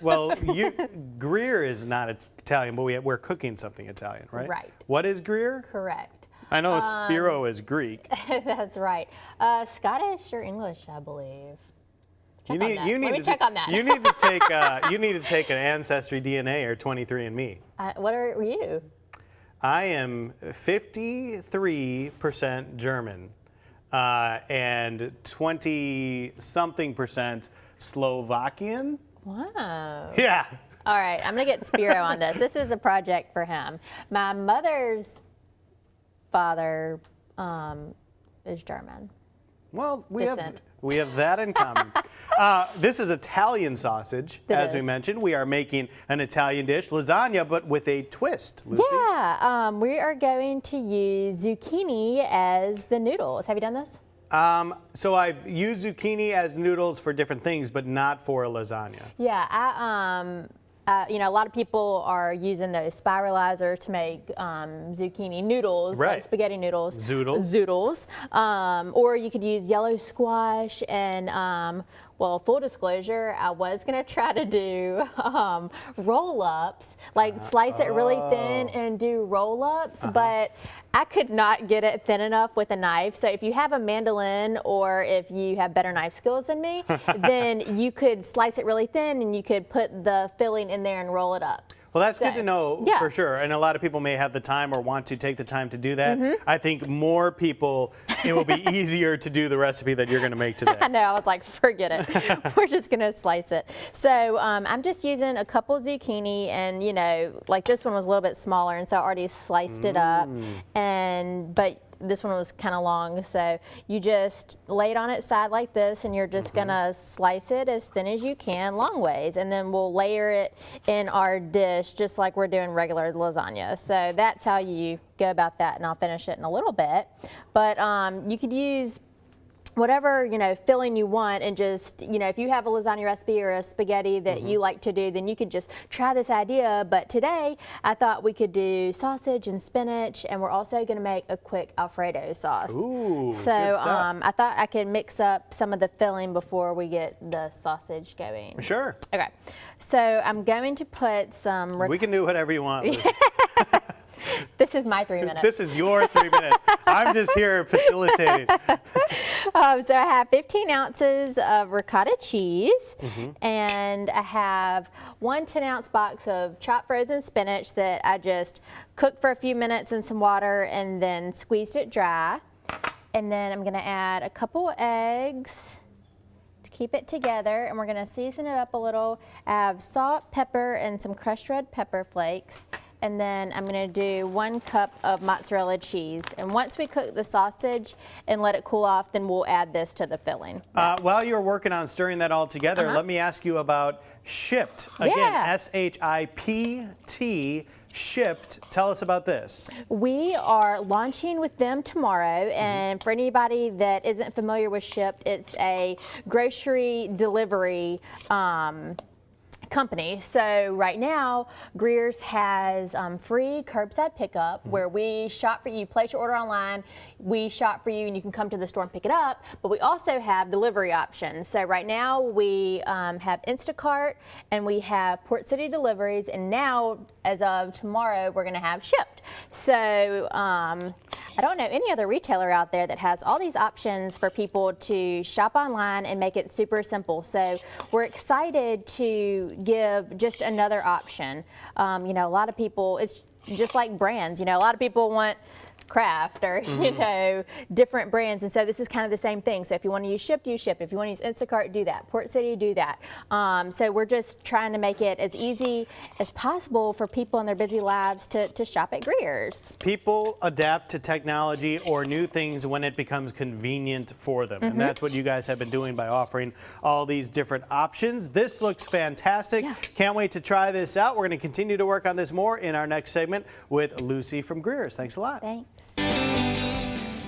Well, Greer is not Italian, but we're cooking something Italian, right? Right. What is Greer? Correct. I know Spiro is Greek. That's right. Scottish or English, I believe. Let me check on that. You need to take an Ancestry DNA or 23andMe. What are you? I am 53% German and 20-something% Slovakian. Wow. Yeah. All right, I'm going to get Spiro on this. This is a project for him. My mother's father is German. Well, we have that in common. This is Italian sausage, as we mentioned. We are making an Italian dish, lasagna, but with a twist, Lucy. Yeah, we are going to use zucchini as the noodles. Have you done this? So I've used zucchini as noodles for different things, but not for a lasagna. Yeah, you know, a lot of people are using those spiralizers to make zucchini noodles, right. Like spaghetti noodles. Zoodles. Or you could use yellow squash and, well, full disclosure, I was going to try to do roll-ups, like slice it really thin and do roll-ups, but I could not get it thin enough with a knife. So if you have a mandolin or if you have better knife skills than me, then you could slice it really thin and you could put the filling in there and roll it up. Well, that's good to know for sure. And a lot of people may have the time or want to take the time to do that. I think more people, it will be easier to do the recipe that you're going to make today. I know. I was like, forget it. We're just going to slice it. So I'm just using a couple zucchini and, you know, like this one was a little bit smaller and so I already sliced it up. But this one was kind of long, so you just lay it on its side like this and you're just gonna slice it as thin as you can long ways, and then we'll layer it in our dish just like we're doing regular lasagna. So that's how you go about that, and I'll finish it in a little bit. But you could use whatever, you know, filling you want, and just, you know, if you have a lasagna recipe or a spaghetti that you like to do, then you could just try this idea. But today I thought we could do sausage and spinach, and we're also going to make a quick Alfredo sauce. Ooh, so good stuff. I thought I could mix up some of the filling before we get the sausage going. Sure. Okay, so I'm going to put some. We can do whatever you want, Lucy. This is my 3 minutes. This is your 3 minutes. I'm just here facilitating. So I have 15 ounces of ricotta cheese, and I have one 10-ounce box of chopped frozen spinach that I just cooked for a few minutes in some water and then squeezed it dry. And then I'm going to add a couple eggs to keep it together, and we're going to season it up a little. I have salt, pepper, and some crushed red pepper flakes. And then I'm going to do 1 cup of mozzarella cheese. And once we cook the sausage and let it cool off, then we'll add this to the filling. While you're working on stirring that all together, let me ask you about Shipt. Again, S-H-I-P-T, Shipt. Tell us about this. We are launching with them tomorrow. And for anybody that isn't familiar with Shipt, it's a grocery delivery company. So right now, Greer's has free curbside pickup where we shop for you. You place your order online, we shop for you, and you can come to the store and pick it up. But we also have delivery options. So right now we have Instacart and we have Port City deliveries, and now as of tomorrow we're going to have Shipt. So I don't know any other retailer out there that has all these options for people to shop online and make it super simple. So we're excited to give just another option. You know, a lot of people, it's just like brands, you know, a lot of people want Kraft or, you know, different brands. And so this is kind of the same thing. So if you want to use Shipt, use Shipt. If you want to use Instacart, do that. Port City, do that. So we're just trying to make it as easy as possible for people in their busy lives to shop at Greer's. People adapt to technology or new things when it becomes convenient for them. And that's what you guys have been doing by offering all these different options. This looks fantastic. Yeah. Can't wait to try this out. We're going to continue to work on this more in our next segment with Lucy from Greer's. Thanks a lot. Thanks.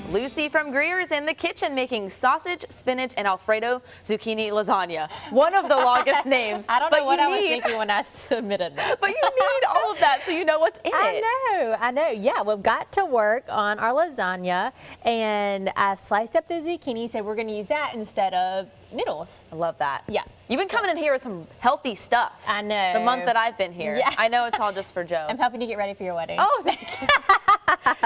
Lucy from Greer is in the kitchen making sausage, spinach, and Alfredo zucchini lasagna. One of the longest names. I don't know what I was thinking when I submitted that. But you need all of that so you know what's in it. I know. Yeah, we've got to work on our lasagna, and I sliced up the zucchini, so we're going to use that instead of noodles. I love that. Yeah. You've been coming in here with some healthy stuff. I know. The month that I've been here. Yeah. I know it's all just for Joe. I'm helping you get ready for your wedding. Oh, thank you.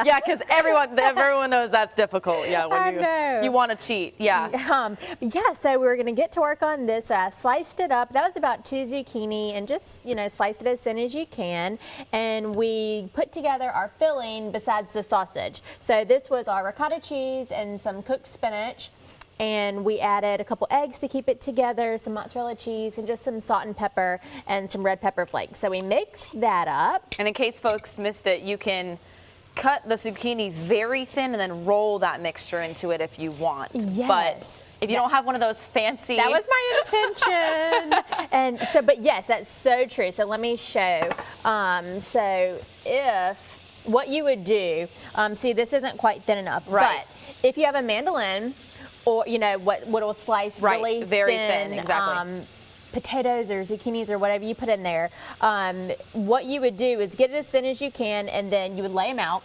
Yeah, because everyone knows that's difficult. Yeah, when you want to cheat. Yeah. Yeah, so we're going to get to work on this. I sliced it up. That was about 2 zucchini, and just, slice it as thin as you can. And we put together our filling besides the sausage. So this was our ricotta cheese and some cooked spinach. And we added a couple eggs to keep it together, some mozzarella cheese, and just some salt and pepper and some red pepper flakes. So we mixed that up. And in case folks missed it, you can cut the zucchini very thin and then roll that mixture into it if you want. Yes. But if you don't have one of those fancy... That was my intention. And so, but yes, that's so true. So let me show. So what you would do, see, this isn't quite thin enough. Right. But if you have a mandolin, or what will slice really very thin, exactly. Potatoes or zucchinis or whatever you put in there, what you would do is get it as thin as you can, and then you would lay them out,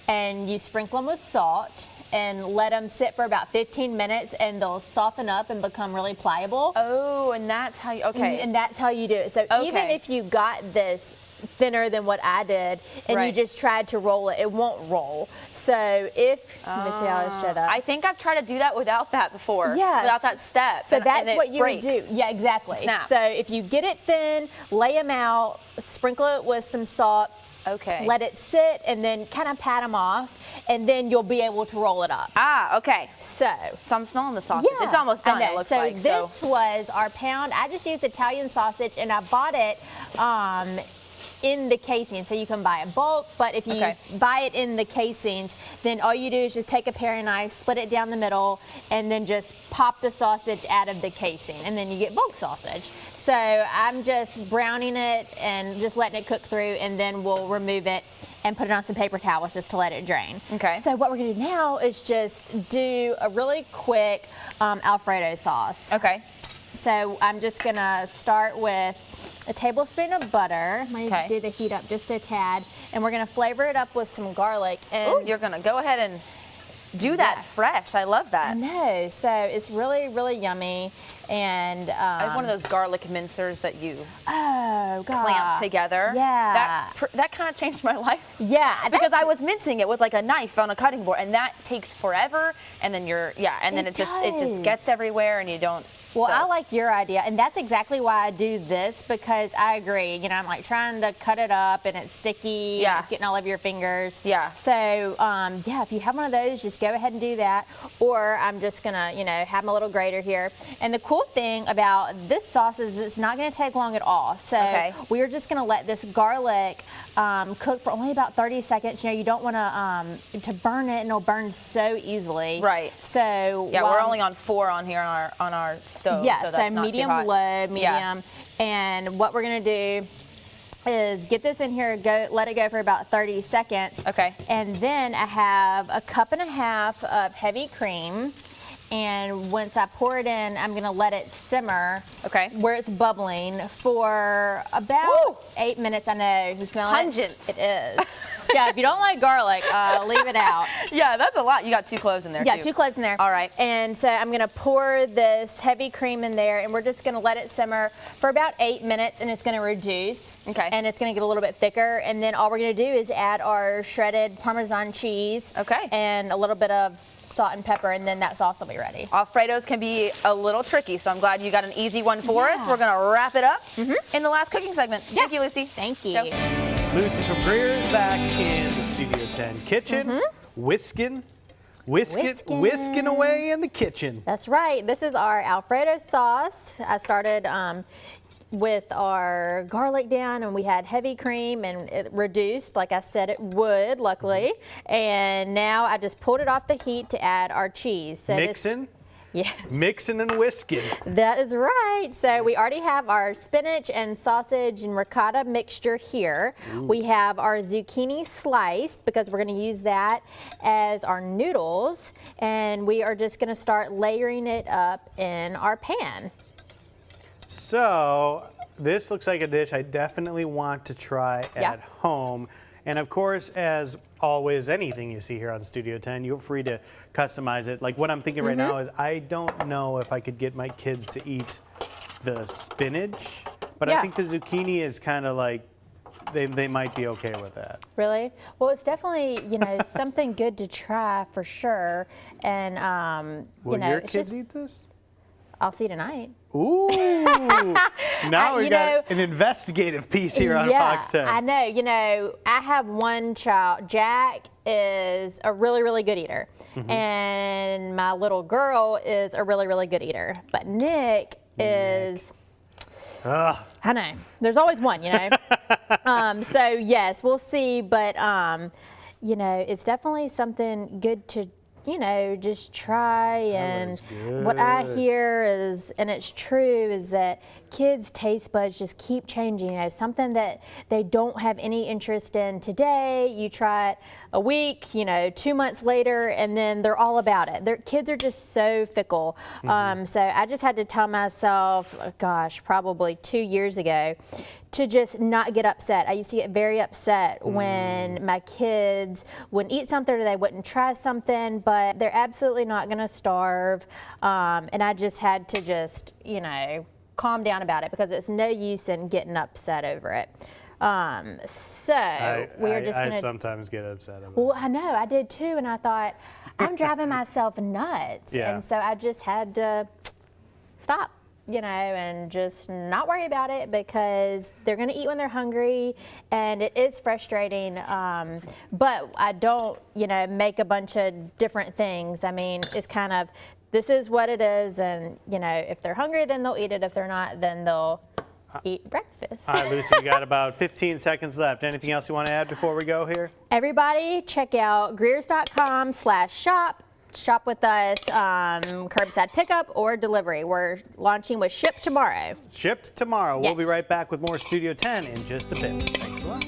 and you sprinkle them with salt and let them sit for about 15 minutes, and they'll soften up and become really pliable. Oh, and that's how you, okay. And that's how you do it. So even if you got this thinner than what I did, and you just tried to roll it, it won't roll. So let me see how I shut up. I think I've tried to do that without that before. Yes. Without that step. So that's what you would do. breaks. Yeah, exactly. Snaps. So if you get it thin, lay them out, sprinkle it with some salt. Okay. Let it sit, and then kind of pat them off, and then you'll be able to roll it up. Ah, okay. So I'm smelling the sausage. yeah, It's almost done, I know. it looks so like. This was our pound. I just used Italian sausage, and I bought it in the casing, so you can buy it bulk, but if you buy it in the casings, then all you do is just take a paring knife, split it down the middle, and then just pop the sausage out of the casing, and then you get bulk sausage. So I'm just browning it and just letting it cook through, and then we'll remove it and put it on some paper towels just to let it drain. Okay. So what we're gonna do now is just do a really quick Alfredo sauce. Okay. So I'm just gonna start with a tablespoon of butter. I'm gonna do the heat up just a tad, and we're gonna flavor it up with some garlic. And ooh, you're gonna go ahead and do that fresh. I love that. I know. So it's really, really yummy. And I have one of those garlic mincers that you clamp clamp together. Yeah. That kind of changed my life. Yeah. Because I was mincing it with like a knife on a cutting board, and that takes forever. And then it just gets everywhere, and you don't. Well, I like your idea, and that's exactly why I do this, because I agree. I'm like trying to cut it up, and it's sticky. Yeah. And it's getting all over your fingers. Yeah. So, if you have one of those, just go ahead and do that. Or I'm just gonna, have my little grater here. And the cool thing about this sauce is it's not gonna take long at all. So we're just gonna let this garlic cook for only about 30 seconds. You don't want to burn it, and it'll burn so easily. Right. So we're only on 4 on here on our stove. Yeah, so that's not medium, too hot. low, medium. And what we're gonna do is get this in here, let it go for about 30 seconds. Okay. And then I have a 1.5 cups of heavy cream. And once I pour it in, I'm gonna let it simmer. Okay. Where it's bubbling for about 8 minutes. I know, you smell Pungent. it? It is. Yeah, if you don't like garlic, leave it out. Yeah, that's a lot. You got 2 cloves in there, Yeah, too. 2 cloves in there. All right. And so I'm gonna pour this heavy cream in there, and we're just gonna let it simmer for about 8 minutes, and it's gonna reduce. Okay. And it's gonna get a little bit thicker, and then all we're gonna do is add our shredded Parmesan cheese. Okay. And a little bit of salt and pepper, and then that sauce will be ready. Alfredos can be a little tricky, so I'm glad you got an easy one for us. We're gonna wrap it up in the last cooking segment. Thank you, Lucy. Thank you. Go. Lucy from Greer is back in the Studio 10 kitchen, whisking away in the kitchen. That's right. This is our Alfredo sauce. I started with our garlic down, and we had heavy cream, and it reduced like I said it would, luckily. And now I just pulled it off the heat to add our cheese. So Mixing? Yeah. Mixing and whisking. That is right. So we already have our spinach and sausage and ricotta mixture here. Ooh. We have our zucchini sliced, because we're going to use that as our noodles. And we are just going to start layering it up in our pan. So this looks like a dish I definitely want to try at home. And of course, as always, anything you see here on Studio 10, you're free to customize it. Like what I'm thinking right now is I don't know if I could get my kids to eat the spinach, but I Yeah. think the zucchini is kind of like, they might be okay with that. Really? Well, it's definitely, something good to try for sure. And, Will you know, your it's kids just, eat this? I'll see tonight. Ooh! Now we you got know, an investigative piece here on Yeah, Fox 10. I know. I have one child. Jack is a really, really good eater. And my little girl is a really, really good eater. But Nick is, Ugh. I know, there's always one, So yes, we'll see. But, it's definitely something good to just try. And looks what I good. hear is, and it's true, is that kids' taste buds just keep changing. Something that they don't have any interest in today, you try it a week, 2 months later, and then they're all about it. Their kids are just so fickle. So I just had to tell myself, gosh, probably 2 years ago, to just not get upset. I used to get very upset when my kids wouldn't eat something or they wouldn't try something, but they're absolutely not gonna starve. And I just had to calm down about it because it's no use in getting upset over it. So we're just gonna. I sometimes get upset about it. Well, I know, I did too, and I thought, I'm driving myself nuts. Yeah. And so I just had to stop, and just not worry about it because they're going to eat when they're hungry, and it is frustrating. But I don't, make a bunch of different things. I mean, it's kind of, this is what it is, and, if they're hungry, then they'll eat it. If they're not, then they'll eat breakfast. All right, Lucy, we got about 15 seconds left. Anything else you want to add before we go here? Everybody, check out greers.com/shop. Shop with us, curbside pickup or delivery. We're launching with Ship tomorrow. Shipped tomorrow. We'll be Yes. right back with more Studio 10 in just a bit. Thanks a lot.